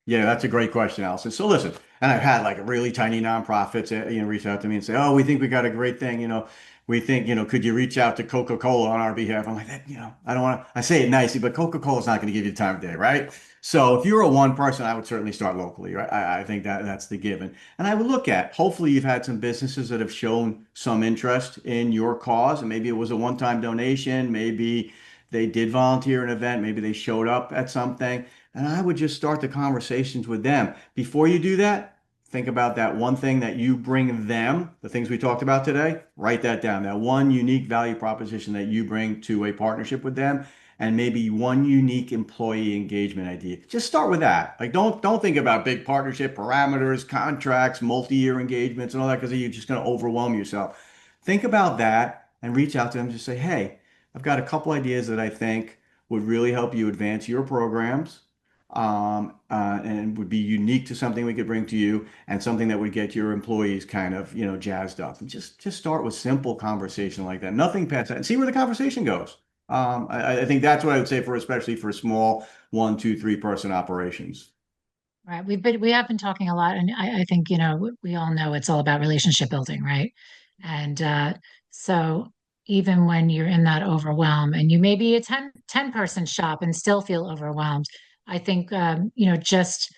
Yeah, that's a great question, Allison. So listen, and I've had like really tiny nonprofits, reach out to me and say, "Oh, we think we got a great thing. We think, could you reach out to Coca-Cola on our behalf?" I'm like, that, I don't want to. I say it nicely, but Coca-Cola's not going to give you the time of day, right? So if you're a one person, I would certainly start locally, right? I think that's the given. And I would look at, hopefully, you've had some businesses that have shown some interest in your cause, and maybe it was a one-time donation, maybe they did volunteer an event, maybe they showed up at something. And I would just start the conversations with them. Before you do that, think about that one thing that you bring them, the things we talked about today. Write that down. That one unique value proposition that you bring to a partnership with them, and maybe one unique employee engagement idea. Just start with that. Like don't think about big partnership parameters, contracts, multi-year engagements, and all that because you're just going to overwhelm yourself. Think about that and reach out to them. Just say, hey, I've got a couple ideas that I think would really help you advance your programs, and would be unique to something we could bring to you and something that would get your employees kind of, jazzed up. And just start with simple conversation like that. Nothing past that and see where the conversation goes. I think that's what I would say for especially for small one, two, three person operations. Right. We have been talking a lot, and I think, we all know it's all about relationship building, right? And so even when you're in that overwhelm and you may be a ten person shop and still feel overwhelmed, I think just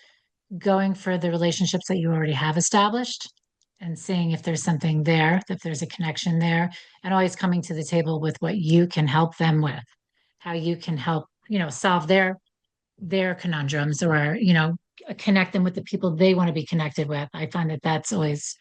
going for the relationships that you already have established and seeing if there's something there, if there's a connection there, and always coming to the table with what you can help them with, how you can help, solve their conundrums, or connect them with the people they want to be connected with. I find that that's always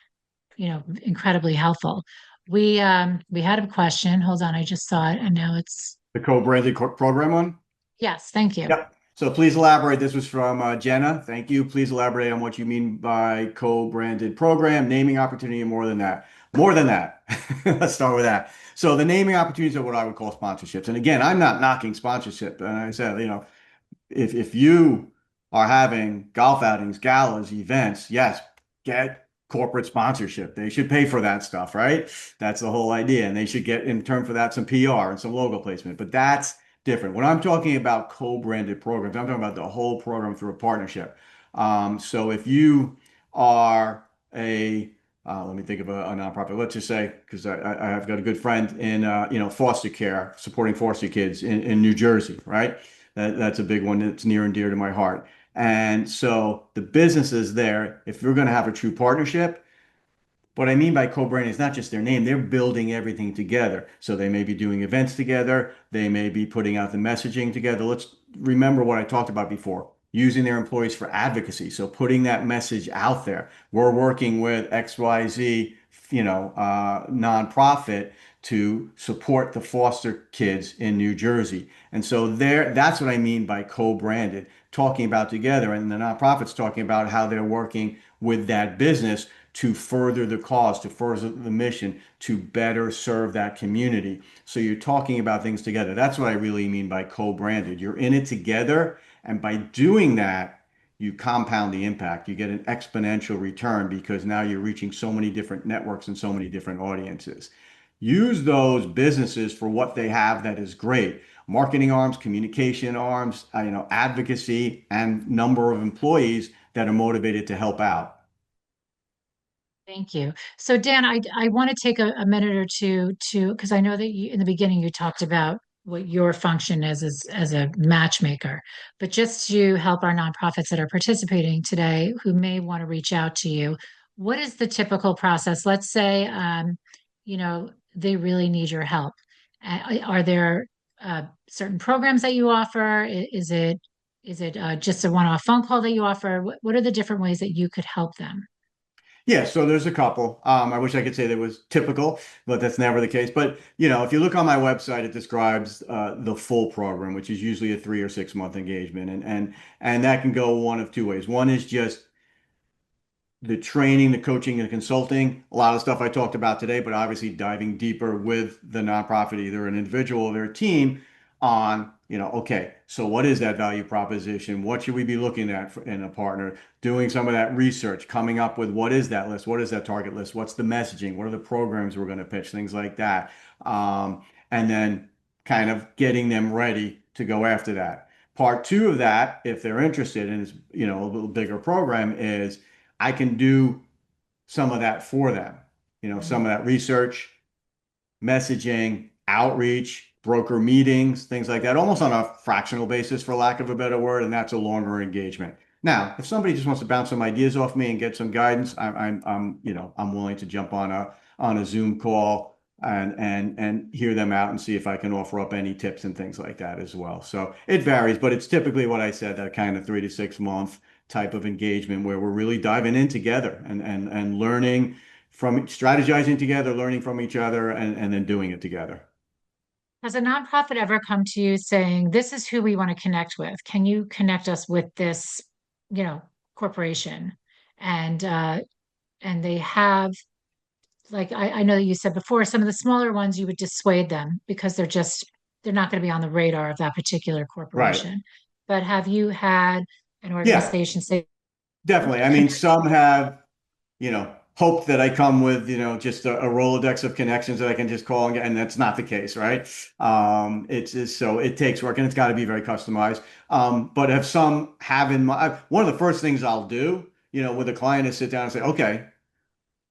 incredibly helpful. We had a question. Hold on, I just saw it, and now it's The co-branded program one? yes. Thank you. Yep. So please elaborate. This was from Jenna. Thank you. Please elaborate on what you mean by co-branded program, naming opportunity, and more than that. More than that. Let's start with that. So the naming opportunities are what I would call sponsorships. And again, I'm not knocking sponsorship. And I said, if you are having golf outings, galas, events, yes, get corporate sponsorship. They should pay for that stuff, right? That's the whole idea. And they should get in turn for that some PR and some logo placement. But that's different. When I'm talking about co-branded programs, I'm talking about the whole program through a partnership. So if you are let me think of a nonprofit. Let's just say, because I've got a good friend in foster care, supporting foster kids in New Jersey, right? That's a big one that's near and dear to my heart. And so the businesses there, if you're going to have a true partnership, what I mean by co-branding is not just their name, they're building everything together. So they may be doing events together, they may be putting out the messaging together. Let's remember what I talked about before, using their employees for advocacy. So putting that message out there. We're working with XYZ, nonprofit to support the foster kids in New Jersey. And so that's what I mean by co-branded, talking about together, and the nonprofits talking about how they're working with that business to further the cause, to further the mission, to better serve that community. So you're talking about things together. That's what I really mean by co-branded. You're in it together, and by doing that, you compound the impact. You get an exponential return because now you're reaching so many different networks and so many different audiences. Use those businesses for what they have that is great. Marketing arms, communication arms, advocacy, and number of employees that are motivated to help out. Thank you. So Dan, I want to take a minute or two to, because I know that you, in the beginning you talked about what your function is as a matchmaker, but just to help our nonprofits that are participating today who may want to reach out to you, what is the typical process? Let's say, they really need your help. Are there certain programs that you offer? Is it just a one-off phone call that you offer? What are the different ways that you could help them? Yeah, so there's a couple. I wish I could say that was typical, but that's never the case. But if you look on my website, it describes the full program, which is usually a 3 or 6 month engagement, and that can go one of two ways. One is just the training, the coaching, and the consulting, a lot of stuff I talked about today, but obviously diving deeper with the nonprofit, either an individual or their team on, okay, so what is that value proposition? What should we be looking at in a partner? Doing some of that research, coming up with what is that list? What is that target list? What's the messaging? What are the programs we're going to pitch? Things like that. And then kind of getting them ready to go after that. Part two of that, if they're interested in, is, a little bigger program is I can do some of that for them. Some of that research, messaging, outreach, broker meetings, things like that, almost on a fractional basis, for lack of a better word, and that's a longer engagement. Now, if somebody just wants to bounce some ideas off me and get some guidance, I'm willing to jump on a Zoom call and hear them out and see if I can offer up any tips and things like that as well. So it varies, but it's typically what I said, that kind of 3 to 6 month type of engagement where we're really diving in together and learning from, strategizing together, learning from each other, and then doing it together. Has a nonprofit ever come to you saying, this is who we want to connect with? Can you connect us with this, you know, corporation? And and they have, like I know that you said before, some of the smaller ones you would dissuade them because they're not going to be on the radar of that particular Right. corporation. But have you had an Yeah, organization say, definitely. I mean, some have, hoped that I come with, just a Rolodex of connections that I can just call and that's not the case, right? It's just, so it takes work and it's got to be very customized. But if some have in mind, one of the first things I'll do, with a client is sit down and say, okay,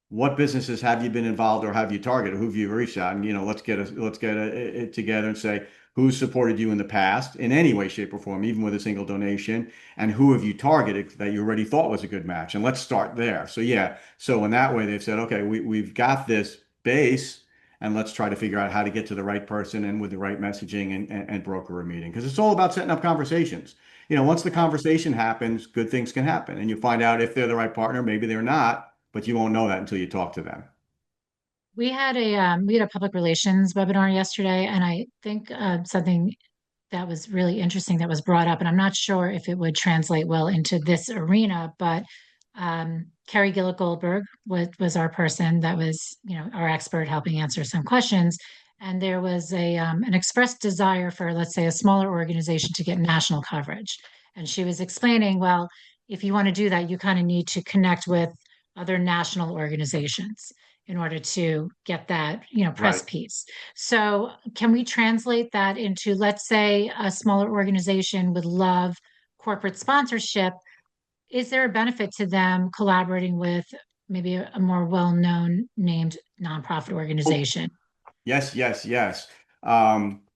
what businesses have you been involved or have you targeted? Who have you reached out? And it together and say who's supported you in the past in any way, shape, or form, even with a single donation, and who have you targeted that you already thought was a good match? And let's start there. So yeah, so in that way they've said, okay, we've got this base, and let's try to figure out how to get to the right person and with the right messaging and broker a meeting because it's all about setting up conversations. Once the conversation happens, good things can happen, and you find out if they're the right partner, maybe they're not, but you won't know that until you talk to them. we had a public relations webinar yesterday, and I think something that was really interesting that was brought up, and I'm not sure if it would translate well into this arena, but Carrie Gillett Goldberg was our person that was, our expert helping answer some questions. And there was an expressed desire for, let's say, a smaller organization to get national coverage. And she was explaining, well, if you want to do that, you kind of need to connect with other national organizations in order to get that, press Right. piece. So, can we translate that into, let's say, a smaller organization would love corporate sponsorship? Is there a benefit to them collaborating with maybe a more well-known named nonprofit Oh, organization? yes, yes, yes.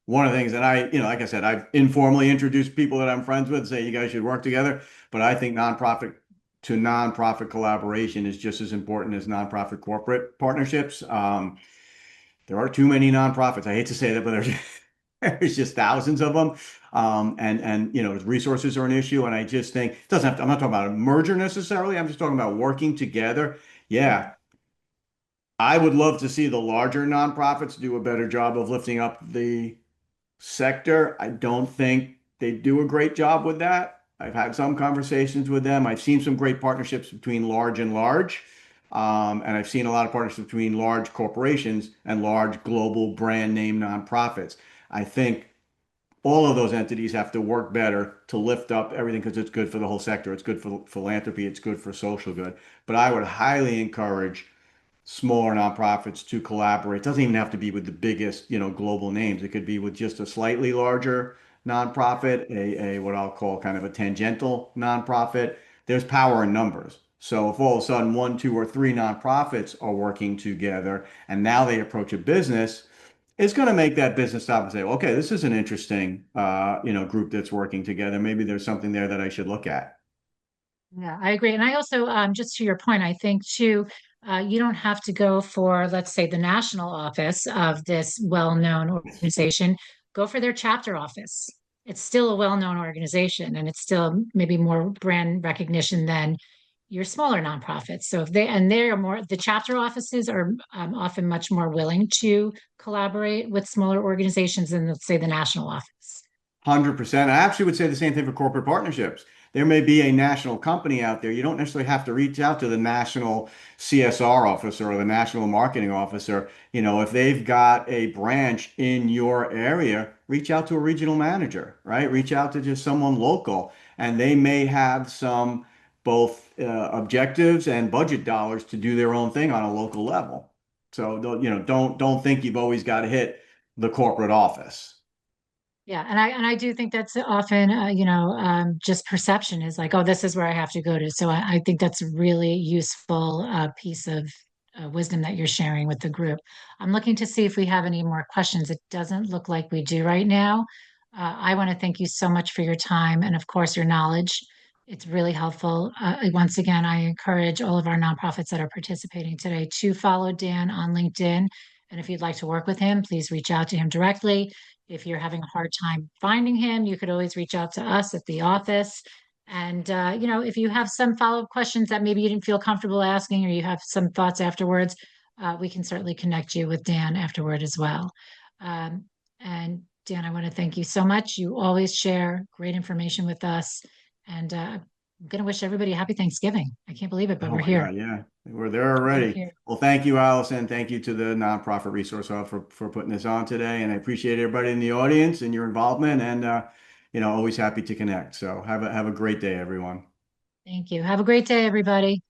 One of the things that like I said, I've informally introduced people that I'm friends with, say you guys should work together, but I think nonprofit to nonprofit collaboration is just as important as nonprofit corporate partnerships. There are too many nonprofits. I hate to say that, but there's just thousands of them. And resources are an issue. And I just think it doesn't have to, I'm not talking about a merger necessarily. I'm just talking about working together. Yeah, I would love to see the larger nonprofits do a better job of lifting up the sector. I don't think they do a great job with that. I've had some conversations with them. I've seen some great partnerships between large and large. And I've seen a lot of partnerships between large corporations and large global brand name nonprofits. I think all of those entities have to work better to lift up everything because it's good for the whole sector. It's good for philanthropy. It's good for social good. But I would highly encourage smaller nonprofits to collaborate. It doesn't even have to be with the biggest, global names. It could be with just a slightly larger nonprofit, a what I'll call kind of a tangential nonprofit. There's power in numbers. So if all of a sudden one, two, or three nonprofits are working together and now they approach a business, it's going to make that business stop and say, okay, this is an interesting, group that's working together. Maybe there's something there that I should look at. Yeah, I agree. And I also, just to your point, I think too, you don't have to go for, let's say, the national office of this well-known organization. Go for their chapter office. It's still a well-known organization, and it's still maybe more brand recognition than your smaller nonprofits. So if they, and they're more, the chapter offices are often much more willing to collaborate with smaller organizations than, let's say, the national office. 100%. I actually would say the same thing for corporate partnerships. There may be a national company out there. You don't necessarily have to reach out to the national CSR officer or the national marketing officer. If they've got a branch in your area, reach out to a regional manager, right? Reach out to just someone local, and they may have some both objectives and budget dollars to do their own thing on a local level. So don't think you've always got to hit the corporate office. Yeah, and I do think that's often, just perception is like, oh, this is where I have to go to. So I think that's a really useful piece of wisdom that you're sharing with the group. I'm looking to see if we have any more questions. It doesn't look like we do right now. I want to thank you so much for your time and, of course, your knowledge. It's really helpful. Once again, I encourage all of our nonprofits that are participating today to follow Dan on LinkedIn. And if you'd like to work with him, please reach out to him directly. If you're having a hard time finding him, you could always reach out to us at the office. And, if you have some follow-up questions that maybe you didn't feel comfortable asking or you have some thoughts afterwards, we can certainly connect you with Dan afterward as well. And Dan, I want to thank you so much. You always share great information with us. And I'm going to wish everybody a happy Thanksgiving. I can't believe it, but Oh we're my here. God, yeah. We're there We're already. here. Well, thank you, Allison. Thank you to the Nonprofit Resource Hub for putting this on today. And I appreciate everybody in the audience and your involvement and always happy to connect. So have a great day, everyone. Thank you. Have a great day, everybody.